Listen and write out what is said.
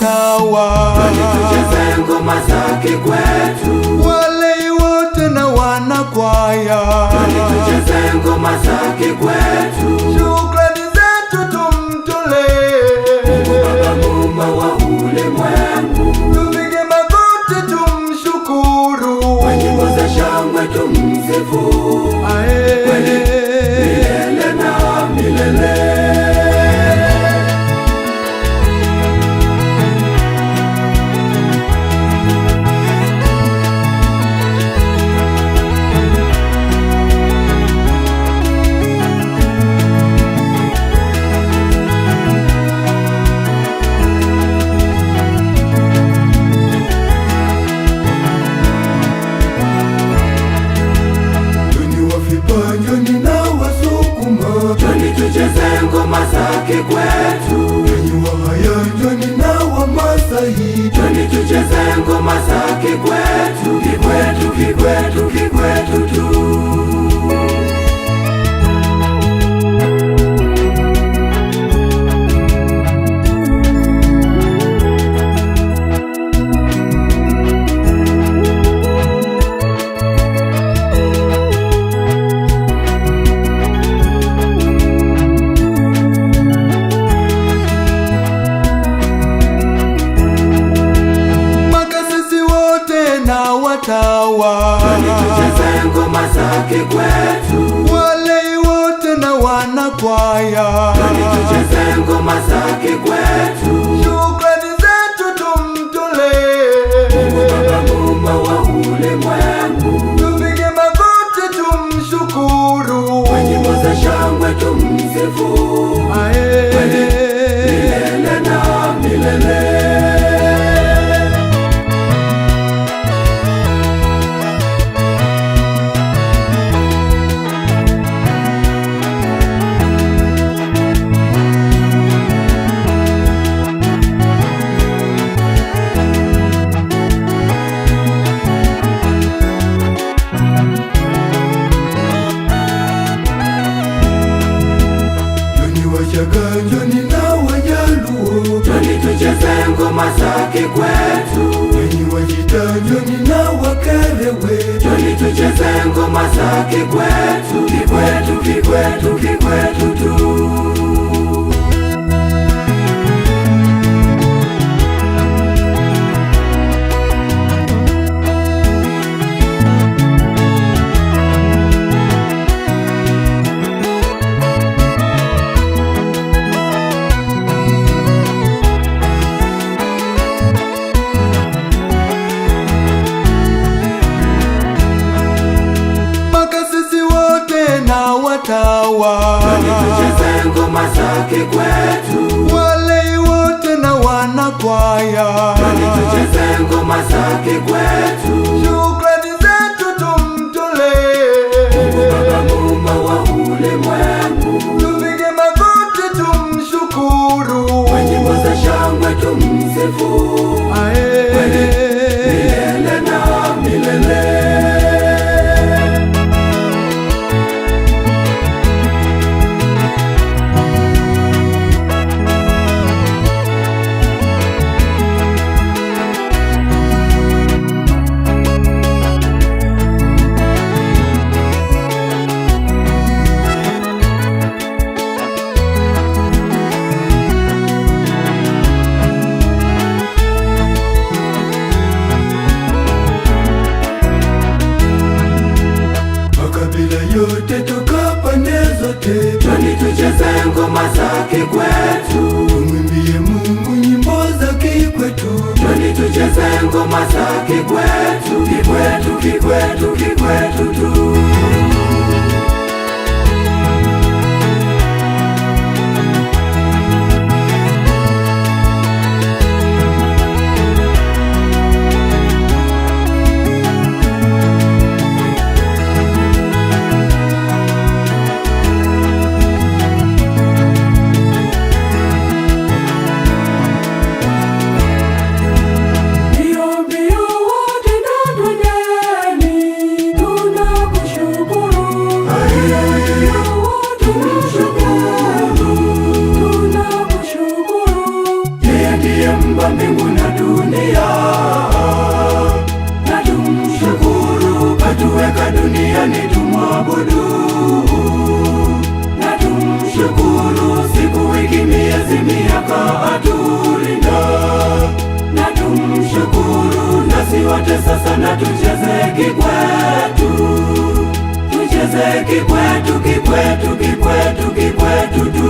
watawa, tucheze ngoma za kikwetu. walei wote na wanakwaya, tucheze ngoma za kikwetu. shukrani zetu tumtolee Mungu Baba muumba wa ulimwengu, tupige magoti tumshukuru, kwa nyimbo za shangwe tumsifu, ae milele na milele. Njoni na Wasukuma, Njoni tucheze ngoma za kikwetu. enyi Wahaya njoni na Wamasai, Njoni tucheze ngoma za kikwetu. Kikwetu, kikwetu, kikwetu tu. watawa, tucheze ngoma za kikwetu. walei wote na wanakwaya, tucheze ngoma za kikwetu. shukrani zetu tumtolee Mungu Baba muumba wa ulimwengu, tupige magoti tumshukuru, kwa nyimbo za shangwe tumsifu, milele na milele. Njoni na Wajaluo, Njoni tucheze ngoma za kikwetu. enyi Wajita njoni na Wakerewe, Njoni tucheze ngoma za kikwetu. Kikwetu, kikwetu, kikwetu tu. watawa, tucheze ngoma za kikwetu. walei wote na wanakwaya, tucheze ngoma za kikwetu. shukrani zetu tumtolee Mungu Baba muumba wa ulimwengu, tupige magoti tumshukuru, kwa nyimbo za shangwe tumsifu, milele na milele. yote toka pande zote, Njoni tucheze ngoma za kikwetu. tumwimbie Mungu nyimbo za kikwetu. Njoni tucheze ngoma za kikwetu. Kikwetu, kikwetu, kikwetu tu. Mbio mbio wote na duniani tunakushukuru. tucheze kikwetu, kikwetu, kikwetu, kikwetu tu.